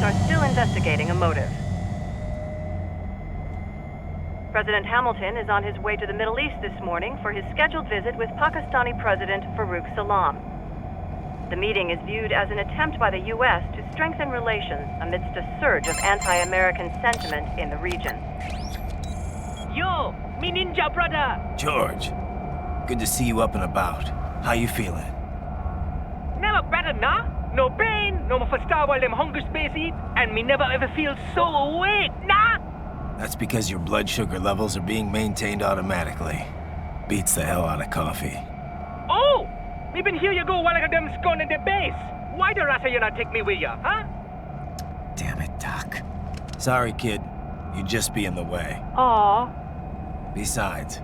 are still investigating a motive. President Hamilton is on his way to the Middle East this morning for his scheduled visit with Pakistani President Farouk Salam. The meeting is viewed as an attempt by the U.S. to strengthen relations amidst a surge of anti-American sentiment in the region. Yo, me ninja brother! George, good to see you up and about. How you feeling? Never better, nah? No pain, no more fasta while them hunger space eat, and me never ever feel so awake, nah? That's because your blood sugar levels are being maintained automatically. Beats the hell out of coffee. Oh! Me been here you go while I got them scone in the base. Why the rasa you not take me with ya, huh? Damn it, Doc. Sorry, kid. You'd just be in the way. Aw. Besides,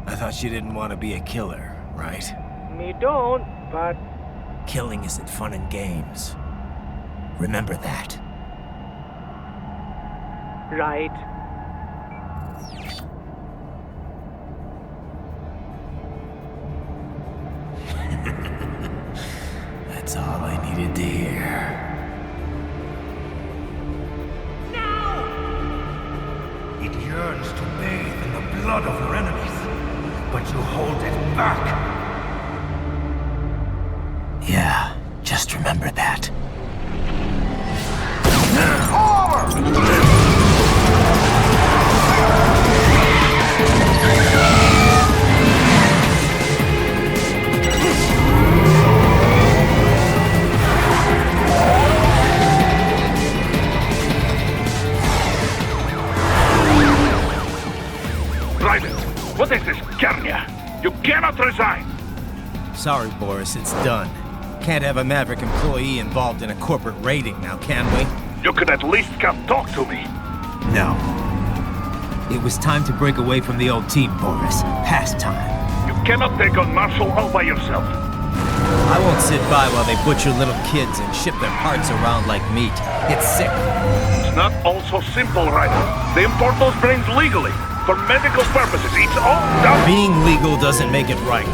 I thought you didn't want to be a killer, right? Me don't, but... Killing isn't fun and games. Remember that. Right. That's all I needed to hear. It yearns to bathe in the blood of your enemies, but you hold it back. Yeah, just remember that. Raiden, what is this, Garnia? You cannot resign! Sorry, Boris, it's done. Can't have a Maverick employee involved in a corporate raiding now, can we? You could at least come talk to me. No. It was time to break away from the old team, Boris. Past time. You cannot take on Marshall all by yourself. I won't sit by while they butcher little kids and ship their parts around like meat. It's sick. It's not all so simple, Raiden. They import those brains legally. For medical purposes, it's all done. Being legal doesn't make it right.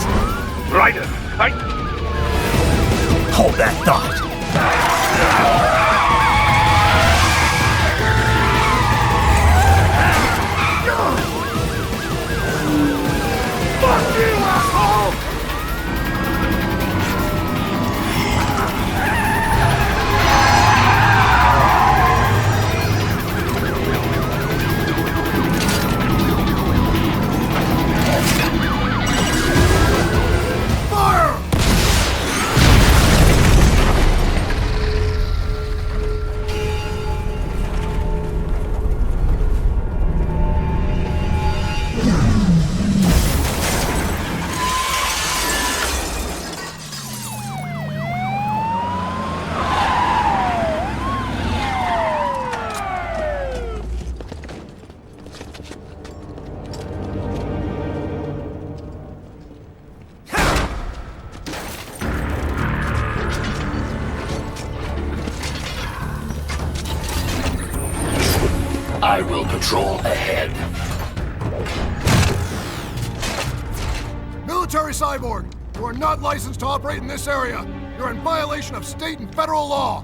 Raiden, Hold that thought. Fuck you, asshole! I will patrol ahead. Military cyborg, you are not licensed to operate in this area. You're in violation of state and federal law.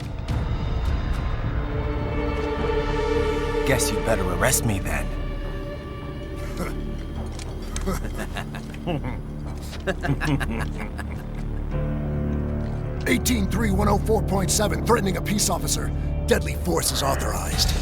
Guess you better arrest me then. 18-3104.7, threatening a peace officer. Deadly force is authorized.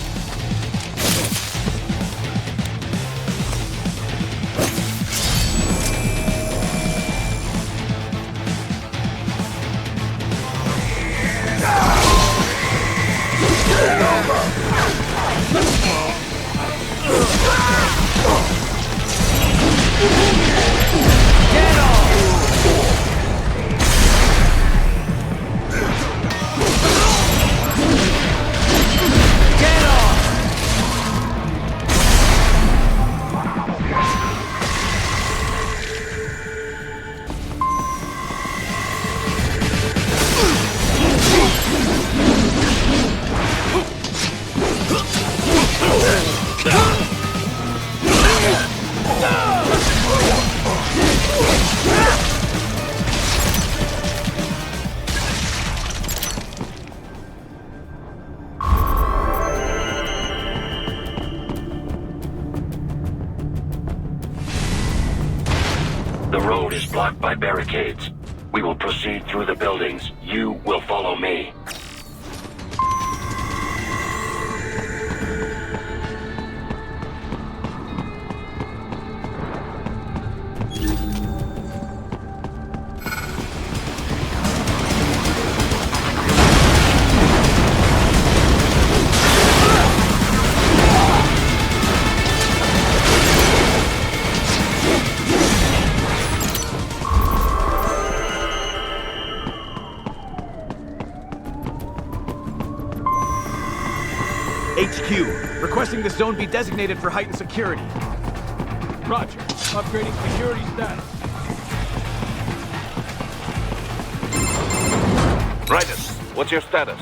blocked by barricades. We will proceed through the buildings. You will follow me. HQ, requesting the zone be designated for heightened security. Roger. Upgrading security status. Raiden, what's your status?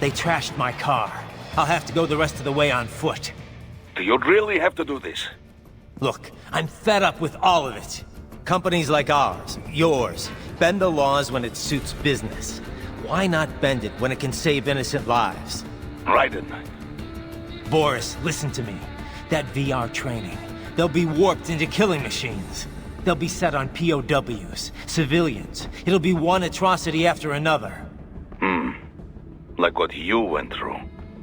They trashed my car. I'll have to go the rest of the way on foot. Do you really have to do this? Look, I'm fed up with all of it. Companies like ours, yours, bend the laws when it suits business. Why not bend it when it can save innocent lives? Raiden. Boris, listen to me. That VR training, they'll be warped into killing machines. They'll be set on POWs, civilians. It'll be one atrocity after another. Like what you went through.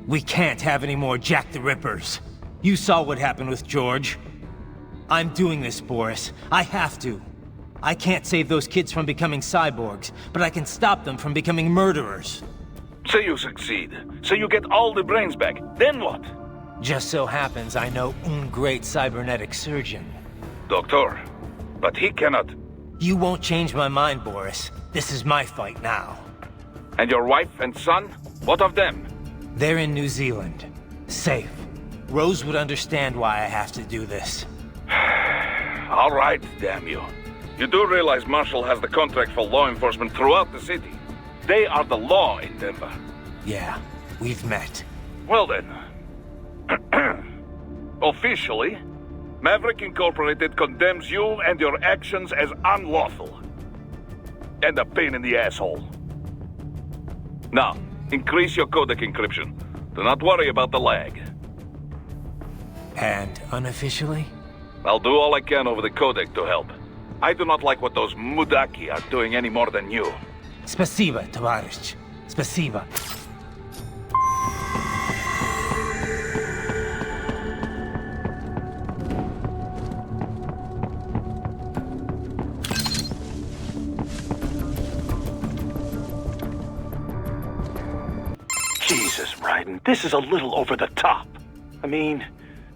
We can't have any more Jack the Rippers. You saw what happened with George. I'm doing this, Boris. I have to. I can't save those kids from becoming cyborgs, but I can stop them from becoming murderers. Say you succeed. Say you get all the brains back. Then what? Just so happens I know un great cybernetic surgeon. Doctor. But he cannot. You won't change my mind, Boris. This is my fight now. And your wife and son? What of them? They're in New Zealand. Safe. Rose would understand why I have to do this. All right, damn you. You do realize Marshall has the contract for law enforcement throughout the city. They are the law in Denver. Yeah, we've met. Well then. Officially, Maverick Incorporated condemns you and your actions as unlawful. And a pain in the asshole. Now, increase your codec encryption. Do not worry about the lag. And unofficially? I'll do all I can over the codec to help. I do not like what those Mudaki are doing any more than you. Spasiba, Tavarish. Spasiba. Jesus, Raiden, this is a little over the top. I mean,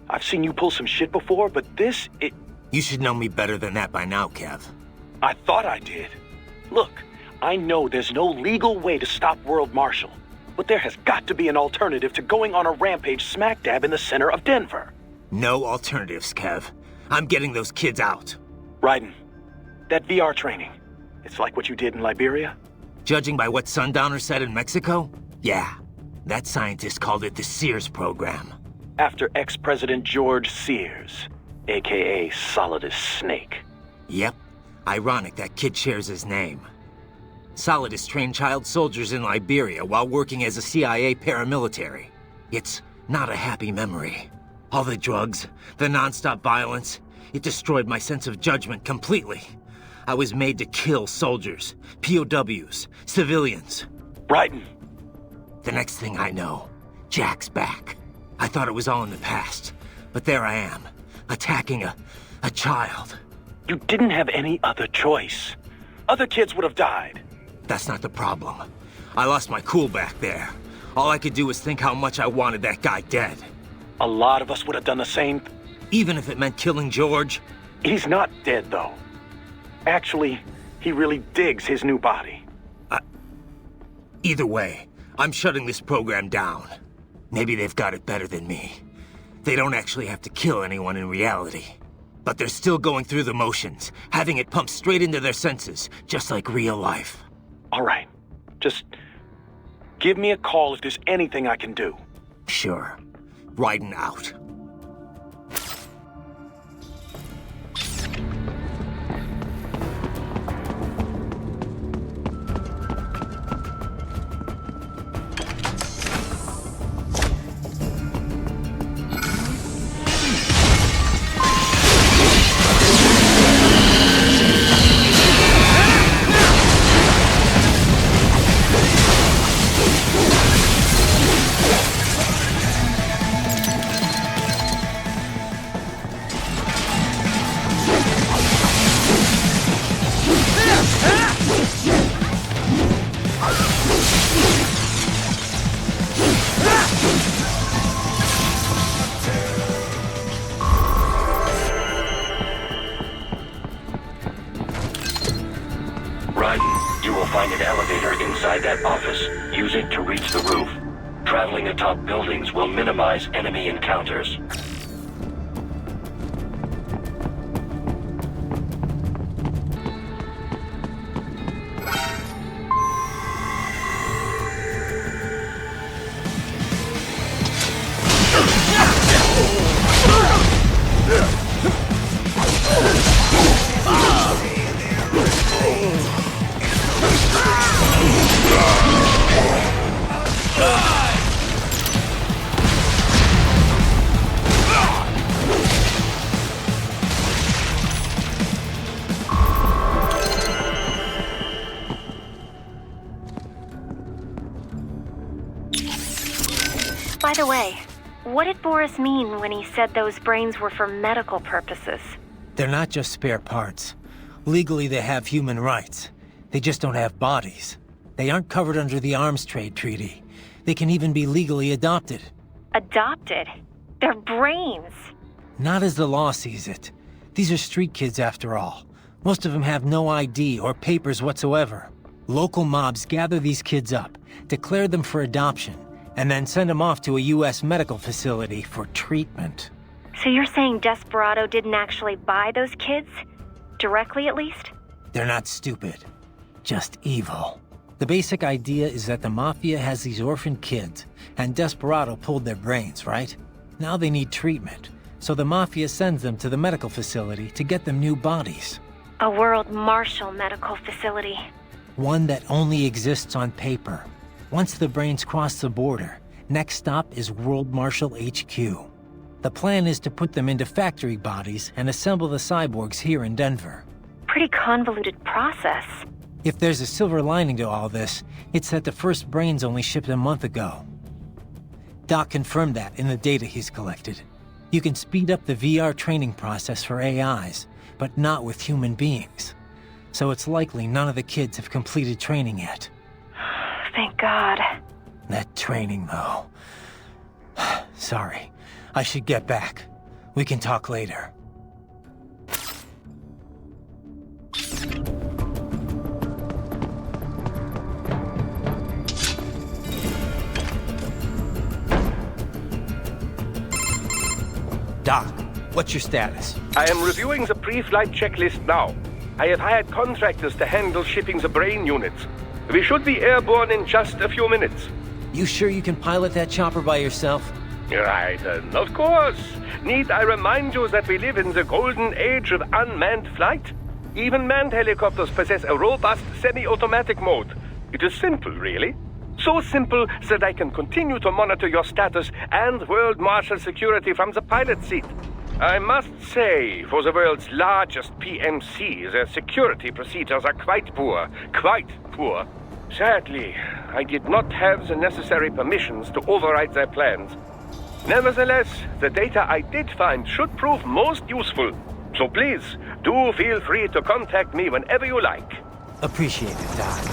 I've seen you pull some shit before, but this, You should know me better than that by now, Kev. I thought I did. Look, I know there's no legal way to stop World Marshal, but there has got to be an alternative to going on a rampage smack dab in the center of Denver. No alternatives, Kev. I'm getting those kids out. Raiden, that VR training, it's like what you did in Liberia? Judging by what Sundowner said in Mexico? Yeah. That scientist called it the Sears program. After ex-President George Sears, a.k.a. Solidus Snake. Yep. Ironic that kid shares his name. Solidus trained child soldiers in Liberia while working as a CIA paramilitary. It's not a happy memory. All the drugs, the non-stop violence, it destroyed my sense of judgment completely. I was made to kill soldiers, POWs, civilians. Raiden! The next thing I know, Jack's back. I thought it was all in the past, but there I am, attacking a child. You didn't have any other choice. Other kids would have died. That's not the problem. I lost my cool back there. All I could do was think how much I wanted that guy dead. A lot of us would have done the same. Even if it meant killing George? He's not dead, though. Actually, he really digs his new body. Either way, I'm shutting this program down. Maybe they've got it better than me. They don't actually have to kill anyone in reality. But they're still going through the motions, having it pumped straight into their senses, just like real life. All right. Just give me a call if there's anything I can do. Sure. Raiden out. compass. Use it to reach the roof. Traveling atop buildings will minimize enemy encounters. By the way, what did Boris mean when he said those brains were for medical purposes? They're not just spare parts. Legally, they have human rights. They just don't have bodies. They aren't covered under the Arms Trade Treaty. They can even be legally adopted. Adopted? They're brains. Not as the law sees it. These are street kids after all. Most of them have no ID or papers whatsoever. Local mobs gather these kids up, declare them for adoption, and then send them off to a U.S. medical facility for treatment. So you're saying Desperado didn't actually buy those kids? Directly, at least? They're not stupid. Just evil. The basic idea is that the Mafia has these orphaned kids, and Desperado pulled their brains, right? Now they need treatment, so the Mafia sends them to the medical facility to get them new bodies. A World Marshal medical facility. One that only exists on paper. Once the brains cross the border, next stop is World Marshal HQ. The plan is to put them into factory bodies and assemble the cyborgs here in Denver. Pretty convoluted process. If there's a silver lining to all this, it's that the first brains only shipped a month ago. Doc confirmed that in the data he's collected. You can speed up the VR training process for AIs, but not with human beings. So it's likely none of the kids have completed training yet. Thank God. That training, though. Sorry. I should get back. We can talk later. Doc, what's your status? I am reviewing the pre-flight checklist now. I have hired contractors to handle shipping the brain units. We should be airborne in just a few minutes. You sure you can pilot that chopper by yourself? Right, of course. Need I remind you that we live in the golden age of unmanned flight? Even manned helicopters possess a robust semi-automatic mode. It is simple, really. So simple that I can continue to monitor your status and World Marshal security from the pilot seat. I must say, for the world's largest PMC, their security procedures are quite poor. Quite poor. Sadly, I did not have the necessary permissions to override their plans. Nevertheless, the data I did find should prove most useful. So please, do feel free to contact me whenever you like. Appreciate it, Doc.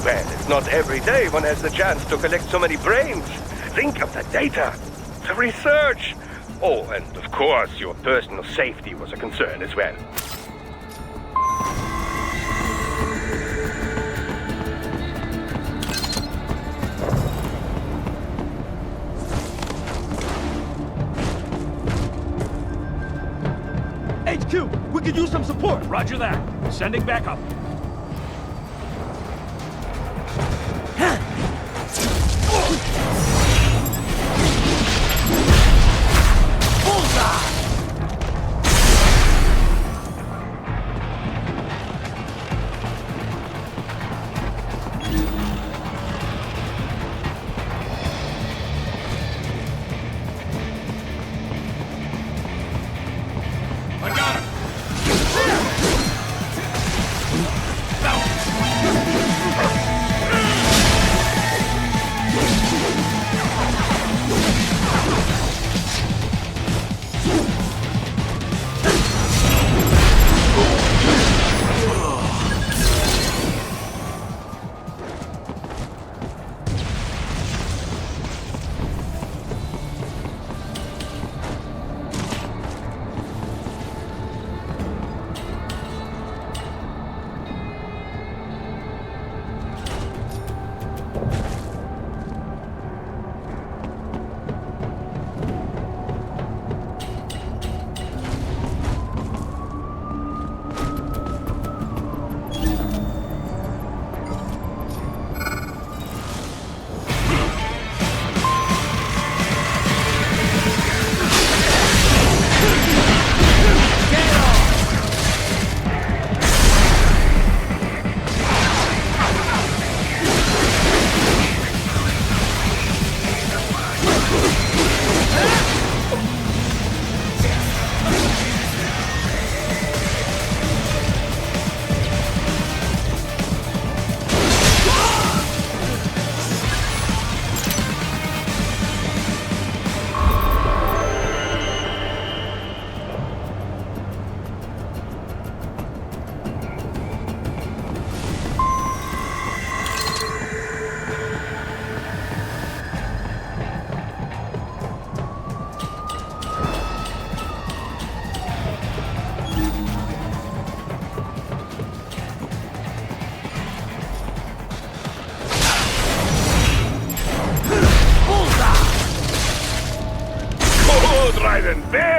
Well, it's not every day one has the chance to collect so many brains. Think of the data, the research. Oh, and of course, your personal safety was a concern as well. HQ, we could use some support. Roger that. Sending backup.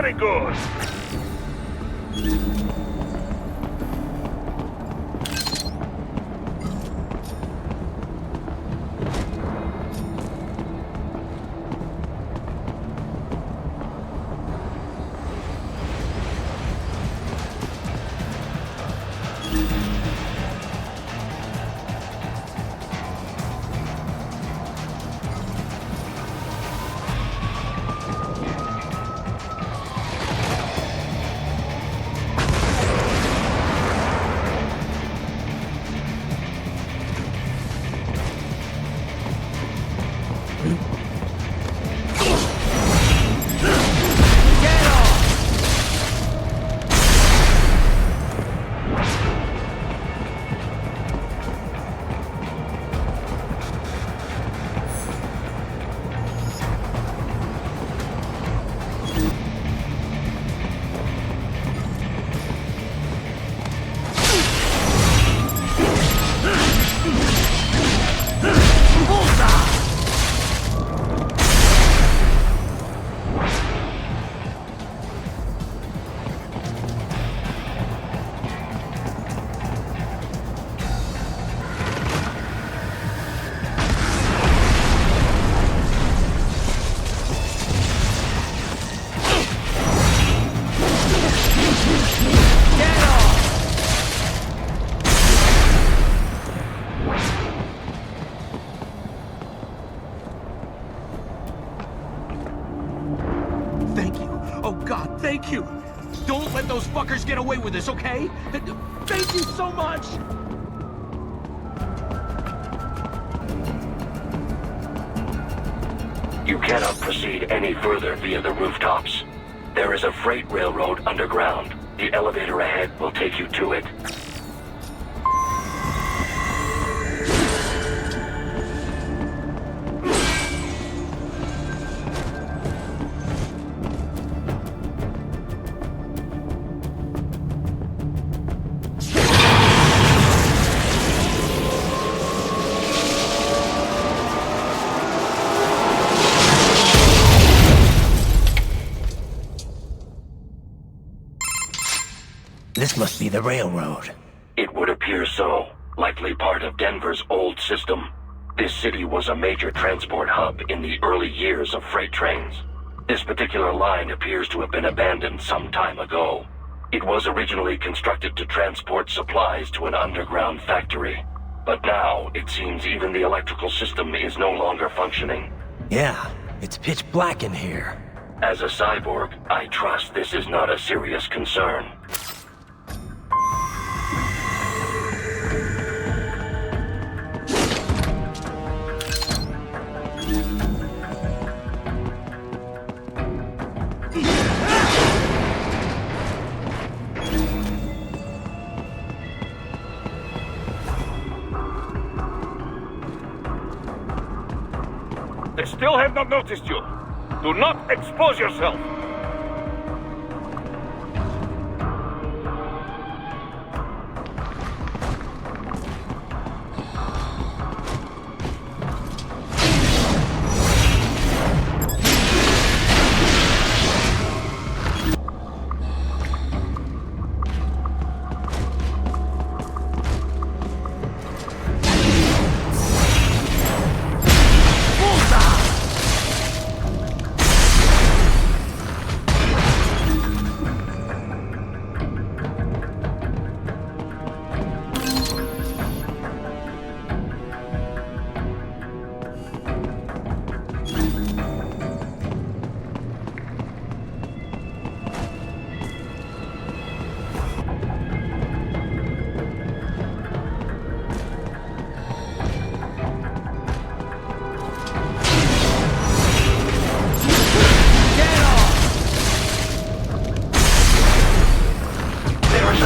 Very good. Thank you! Don't let those fuckers get away with this, okay? Thank you so much! You cannot proceed any further via the rooftops. There is a freight railroad underground. The elevator ahead will take you to it. This must be the railroad. It would appear so. Likely part of Denver's old system. This city was a major transport hub in the early years of freight trains. This particular line appears to have been abandoned some time ago. It was originally constructed to transport supplies to an underground factory. But now, it seems even the electrical system is no longer functioning. Yeah, it's pitch black in here. As a cyborg, I trust this is not a serious concern. They still have not noticed you. Do not expose yourself.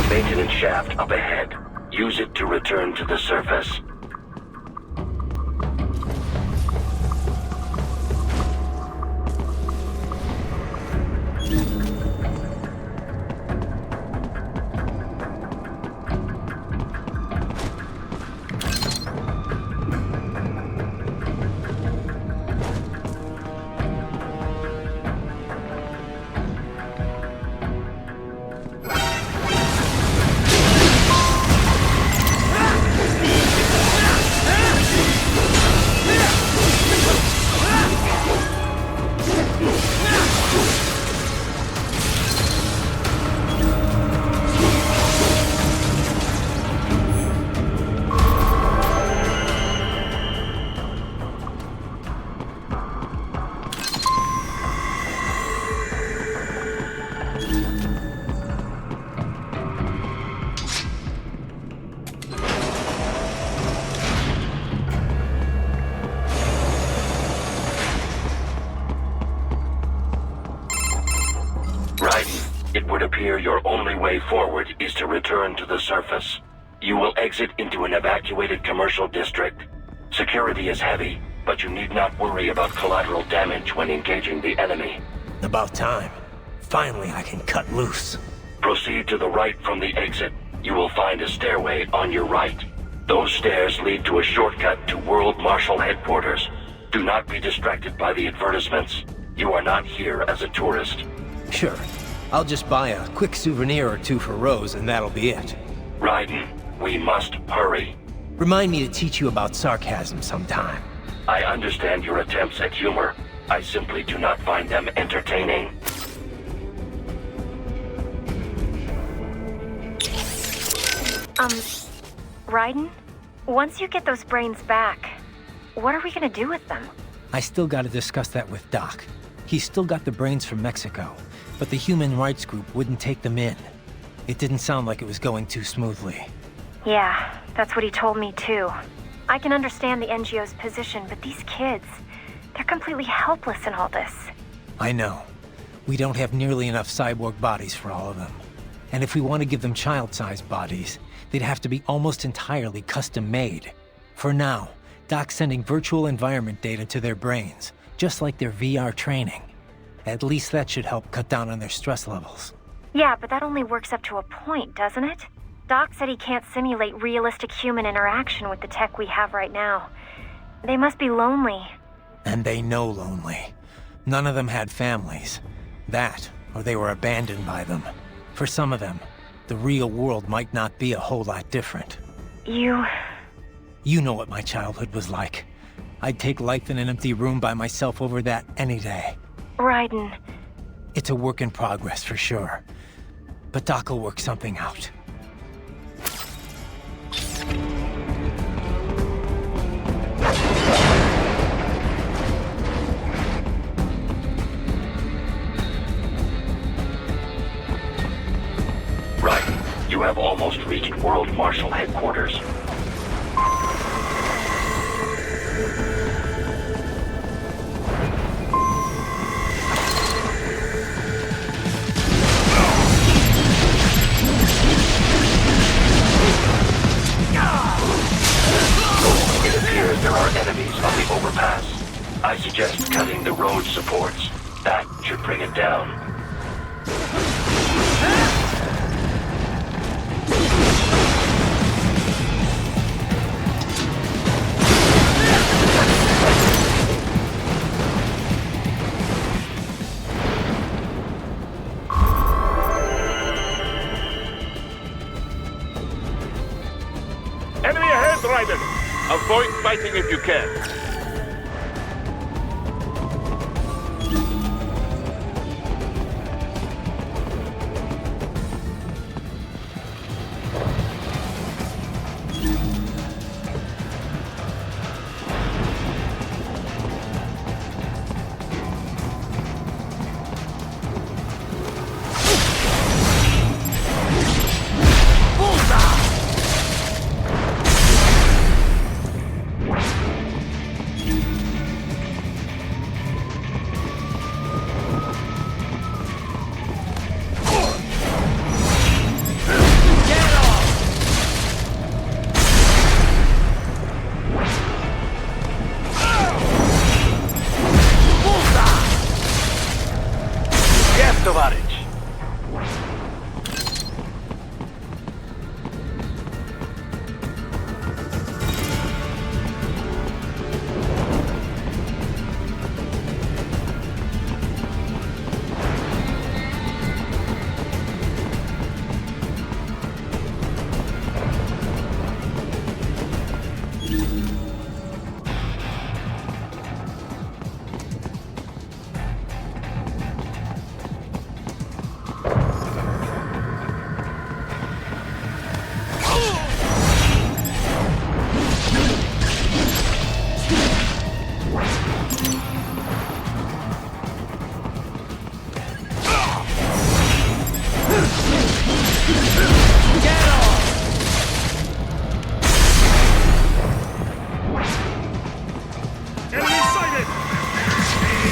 Maintenance shaft up ahead. Use it to return to the surface. would appear your only way forward is to return to the surface. You will exit into an evacuated commercial district. Security is heavy, but you need not worry about collateral damage when engaging the enemy. About time. Finally, I can cut loose. Proceed to the right from the exit. You will find a stairway on your right. Those stairs lead to a shortcut to World Marshal Headquarters. Do not be distracted by the advertisements. You are not here as a tourist. Sure. I'll just buy a quick souvenir or two for Rose, and that'll be it. Raiden, we must hurry. Remind me to teach you about sarcasm sometime. I understand your attempts at humor. I simply do not find them entertaining. Raiden? Once you get those brains back, what are we gonna do with them? I still gotta discuss that with Doc. He's still got the brains from Mexico, but the human rights group wouldn't take them in. It didn't sound like it was going too smoothly. Yeah, that's what he told me too. I can understand the NGO's position, but these kids, they're completely helpless in all this. I know. We don't have nearly enough cyborg bodies for all of them. And if we want to give them child-sized bodies, they'd have to be almost entirely custom-made. For now, Doc's sending virtual environment data to their brains, just like their VR training. At least that should help cut down on their stress levels. Yeah, but that only works up to a point, doesn't it? Doc said he can't simulate realistic human interaction with the tech we have right now. They must be lonely. And they know lonely. None of them had families. That, or they were abandoned by them. For some of them, the real world might not be a whole lot different. You know what my childhood was like. I'd take life in an empty room by myself over that any day. Raiden. It's a work in progress for sure. But Doc will work something out. Right. You have almost reached World Marshal Headquarters. It appears there are enemies on the overpass. I suggest cutting the road supports. That should bring it down. Enemy ahead, Raiden! Avoid fighting if you can.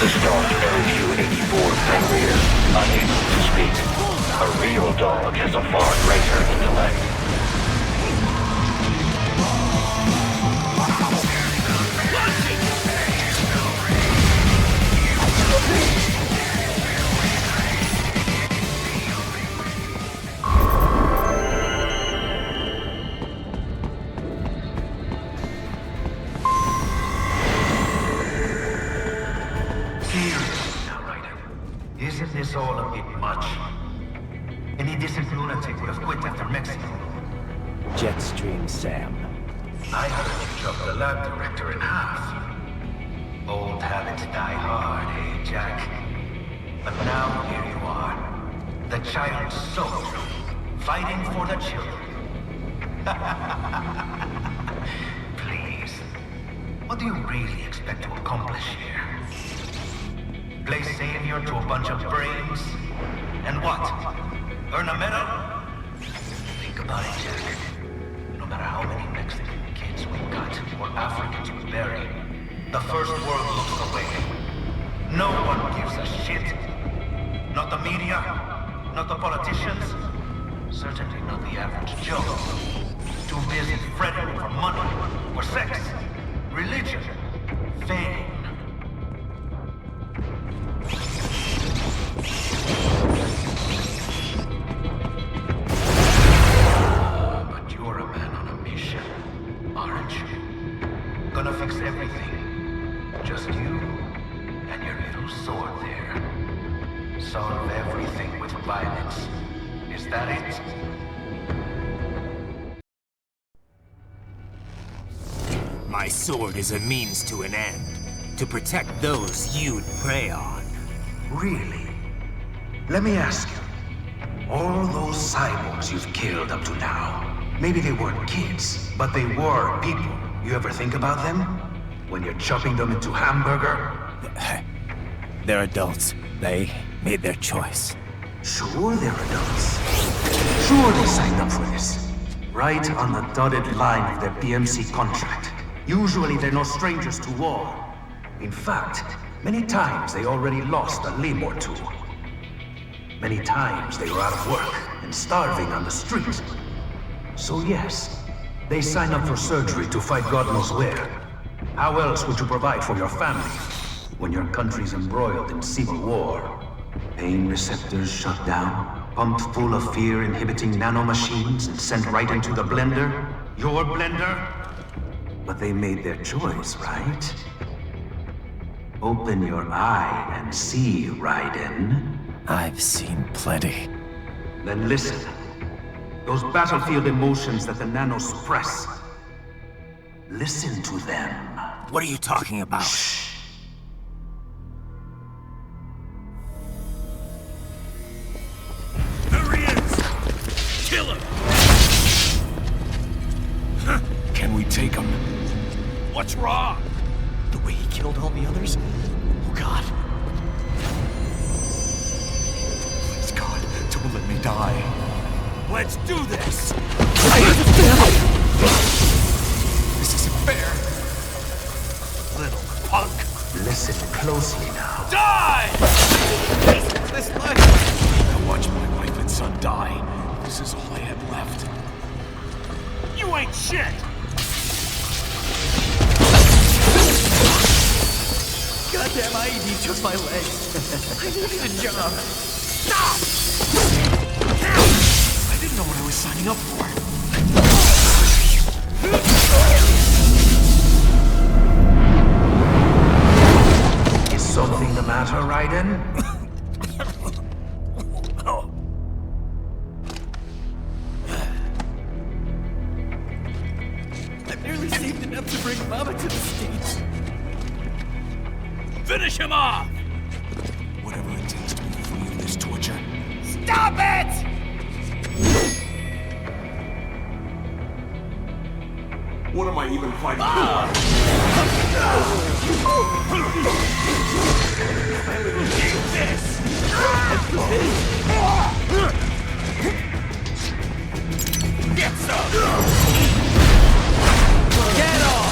The staunch LQ-84 Fenrir, unable to speak. A real dog has a far greater intellect. Isn't this all a bit much? Any decent lunatic would have quit after Mexico. Jetstream Sam. I heard you dropped the lab director in half. Old habits die hard, eh, Jack? But now here you are. The child's soul, fighting for the children. Please. What do you really expect to accomplish here? Play savior to a bunch of brains? And what? Earn a medal? Think about it, Jack. No matter how many Mexican kids we got, or Africans we bury, the first world looks away. No one gives a shit. Not the media, not the politicians, certainly not the average Joe. Too busy fretting for money, or sex, religion, fame. But you're a man on a mission, aren't you? Gonna fix everything. Just you and your little sword there. Solve everything with violence. Is that it? My sword is a means to an end. To protect those you'd prey on. Really? Let me ask you. All those cyborgs you've killed up to now, maybe they weren't kids, but they were people. You ever think about them? When you're chopping them into hamburger? They're adults. They made their choice. Sure they're adults. Sure they signed up for this. Right on the dotted line of their BMC contract. Usually they're no strangers to war. In fact, many times they already lost a limb or two. Many times they were out of work and starving on the street. So yes, they sign up for surgery to fight God knows where. How else would you provide for your family when your country's embroiled in civil war? Pain receptors shut down, pumped full of fear-inhibiting nanomachines and sent right into the blender? Your blender? But they made their choice, right? Open your eye and see, Raiden. I've seen plenty. Then listen. Those battlefield emotions that the nanos suppress. Listen to them. What are you talking about? Shh. There he is! Kill him! Can we take him? What's wrong? The way he killed all the others? Oh, God. Please, God, don't let me die. Let's do this! This isn't fair. Little punk. Listen closely now. Die! This life. I watched my wife and son die. This is all I had left. You ain't shit! Goddamn IED took my legs. I needed a job. Stop! I didn't know what I was signing up for. Is something the matter, Raiden? I've nearly saved enough to bring Mama to the States. Finish him off! Whatever it takes to be free of this torture. Stop it! What am I even fighting for? Take this! Get some! Get off!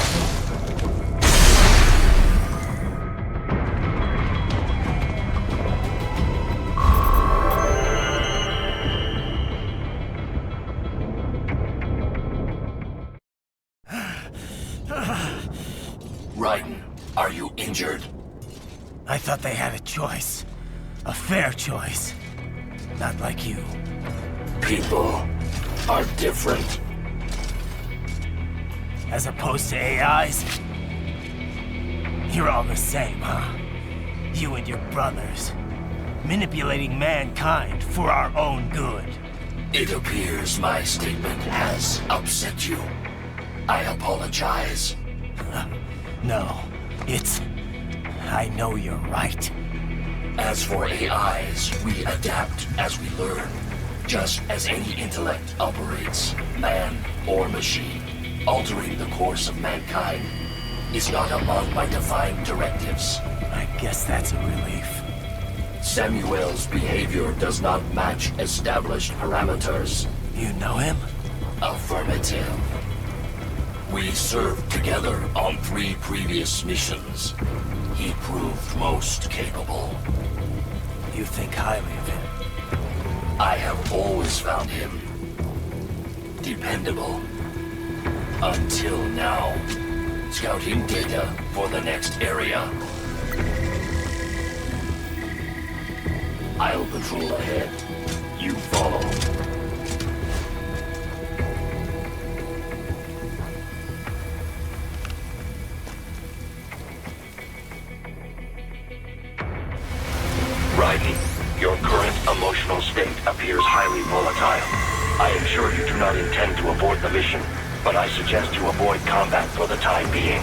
I thought they had a choice. A fair choice. Not like you. People are different. As opposed to AIs? You're all the same, huh? You and your brothers. Manipulating mankind for our own good. It appears my statement has upset you. I apologize. No, it's... I know you're right. As for AIs, we adapt as we learn. Just as any intellect operates, man or machine. Altering the course of mankind is not among my defined directives. I guess that's a relief. Samuel's behavior does not match established parameters. You know him? Affirmative. We served together on 3 previous missions. He proved most capable. You think highly of him? I have always found him dependable. Until now. Scouting data for the next area. I'll patrol ahead. You follow. Raiden, your current emotional state appears highly volatile. I am sure you do not intend to abort the mission, but I suggest you avoid combat for the time being.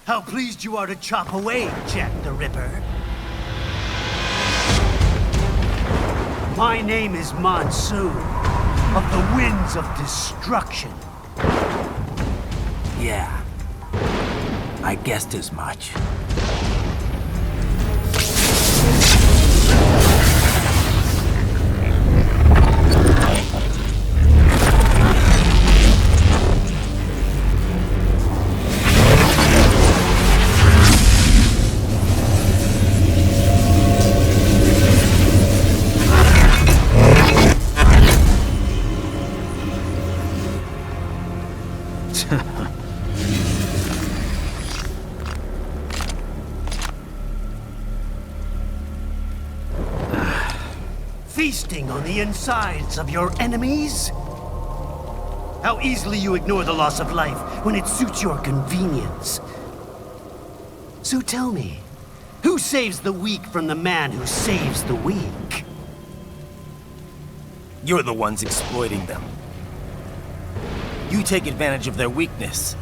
How pleased you are to chop away, Jack the Ripper. My name is Monsoon, of the Winds of Destruction. Yeah. I guessed as much. Feasting on the insides of your enemies? How easily you ignore the loss of life when it suits your convenience. So tell me, who saves the weak from the man who saves the weak? You're the ones exploiting them. You take advantage of their weakness.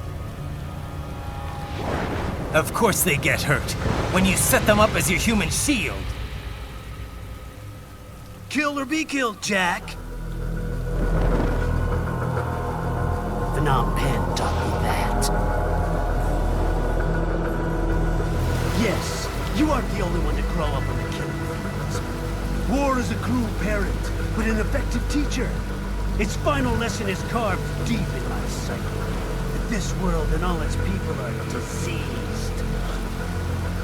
Of course they get hurt when you set them up as your human shield. Kill or be killed, Jack. Phnom Penh taught me that. Yes, you aren't the only one to grow up on the killing fields. War is a cruel parent, but an effective teacher. Its final lesson is carved deep in my psyche. That this world and all its people are diseased.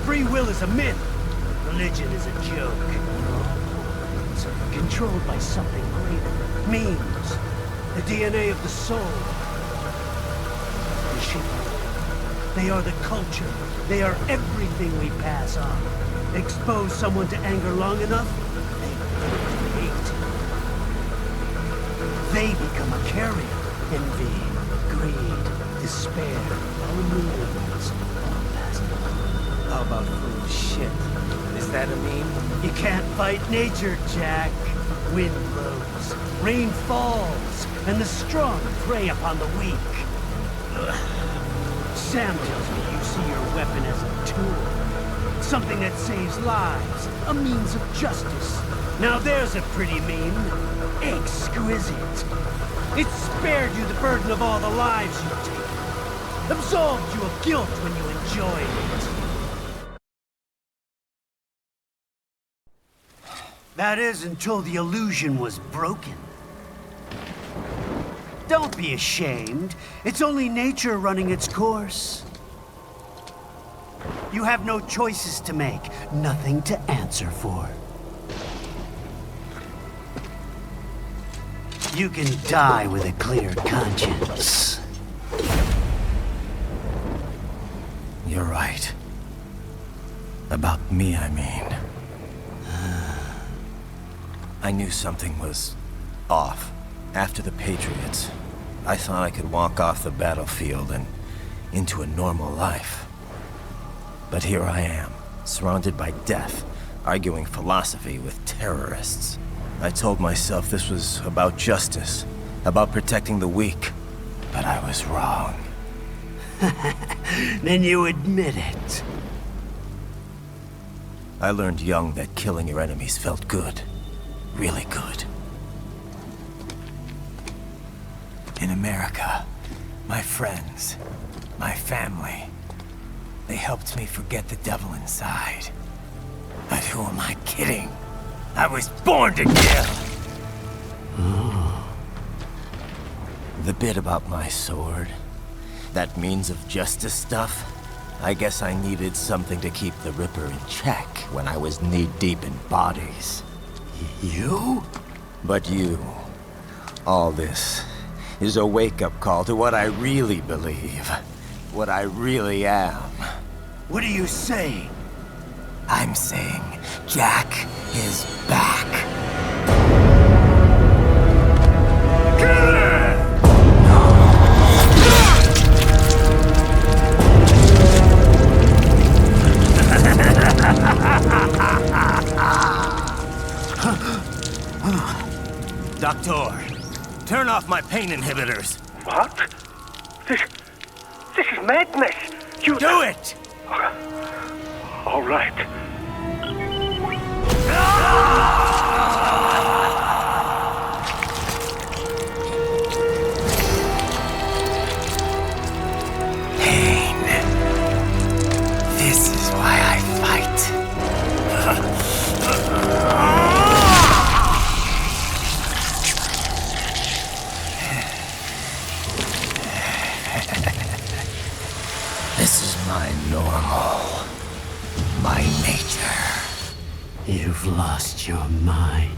Free will is a myth. Religion is a joke. Controlled by something greater. Memes. The DNA of the soul. The shit. They are the culture. They are everything we pass on. Expose someone to anger long enough, they hate. They become a carrier. Envy, greed, despair, all millions, all past. How about full of shit? Is that a meme? You can't fight nature, Jack. Wind blows, rain falls, and the strong prey upon the weak. Sam tells me you see your weapon as a tool. Something that saves lives, a means of justice. Now there's a pretty meme. Exquisite. It spared you the burden of all the lives you've taken. Absolved you of guilt when you enjoyed it. That is until the illusion was broken. Don't be ashamed. It's only nature running its course. You have no choices to make, nothing to answer for. You can die with a clear conscience. You're right. About me, I mean. I knew something was off. After the Patriots, I thought I could walk off the battlefield and into a normal life. But here I am, surrounded by death, arguing philosophy with terrorists. I told myself this was about justice, about protecting the weak. But I was wrong. Then you admit it. I learned young that killing your enemies felt good. Really good. In America, my friends, my family, they helped me forget the devil inside. But who am I kidding? I was born to kill! The bit about my sword, that means of justice stuff, I guess I needed something to keep the Ripper in check when I was knee-deep in bodies. You? But you, all this, is a wake-up call to what I really believe. What I really am. What do you say? I'm saying Jack is back. Doctor, turn off my pain inhibitors. What? This is madness. You do it! All right. Pain. This is why I fight. This is my normal. My nature. You've lost your mind.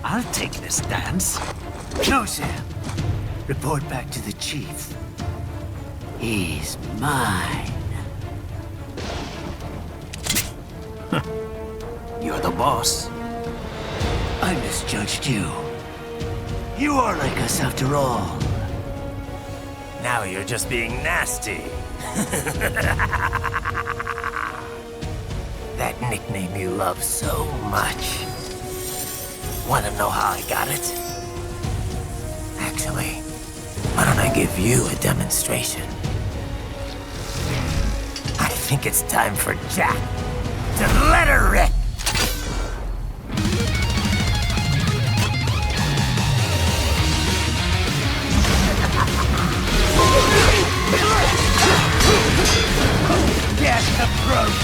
I'll take this dance. No, Sam. Report back to the chief. He's mine. You're the boss. I misjudged you. You are like us after all. Now you're just being nasty. That nickname you love so much. Want to know how I got it? Actually, why don't I give you a demonstration? I think it's time for Jack to let her rip. Gas approach!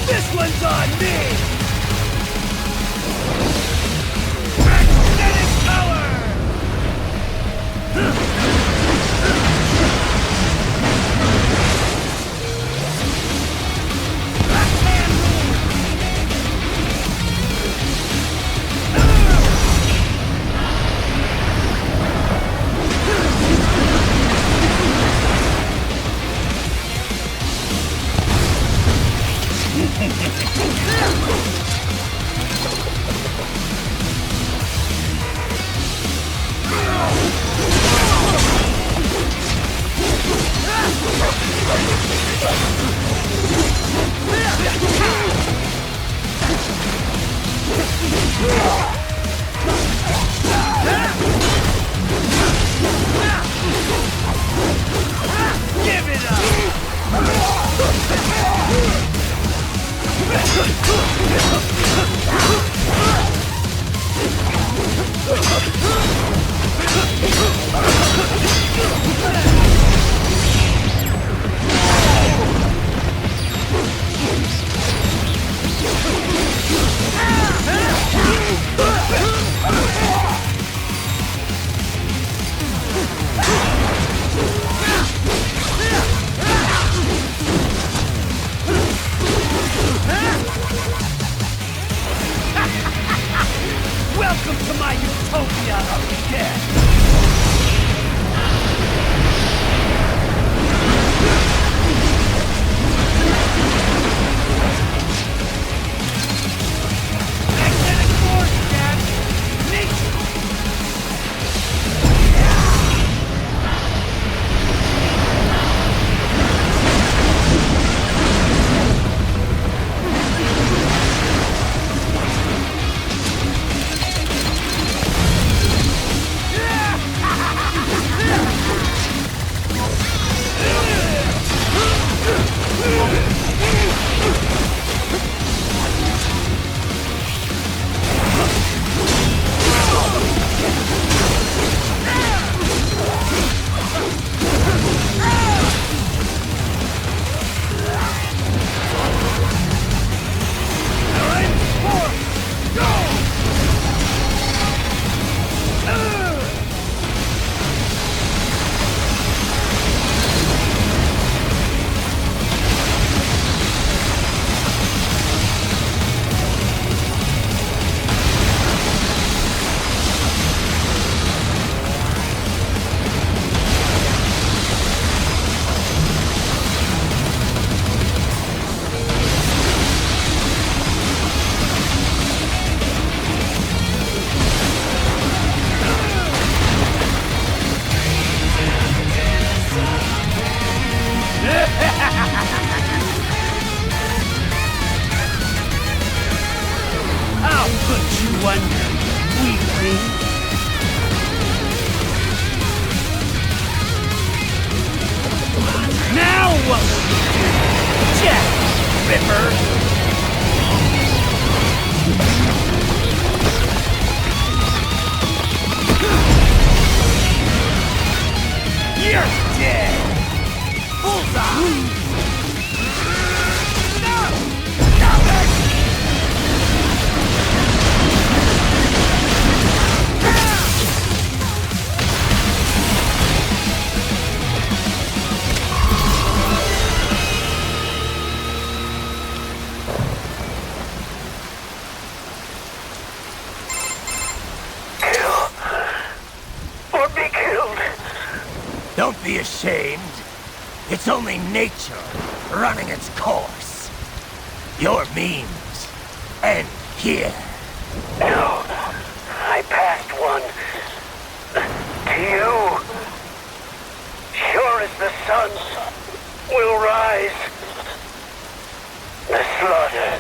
This one's on me! Magnetic power! Give it up! Welcome to my utopia of death! Magnetic force, Dad! I'll put you under, weakling. Now what will you do, Jack Ripper? Don't be ashamed. It's only nature running its course. Your means end here. No, I passed one. To you. Sure as the sun will rise. The slaughter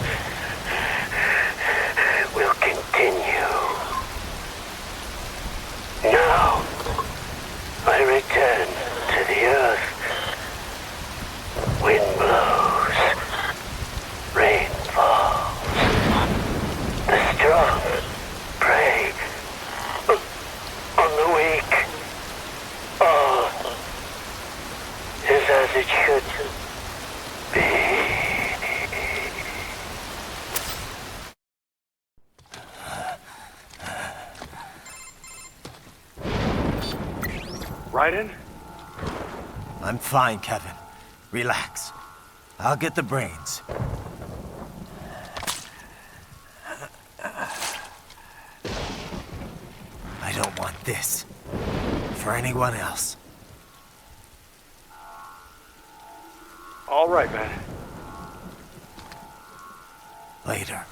will continue. Now, I return to the earth. Wind blows. Rain falls. The strong prey on the weak. All is as it should be. Raiden? I'm fine, Kevin. Relax. I'll get the brains. I don't want this. For anyone else. All right, man. Later.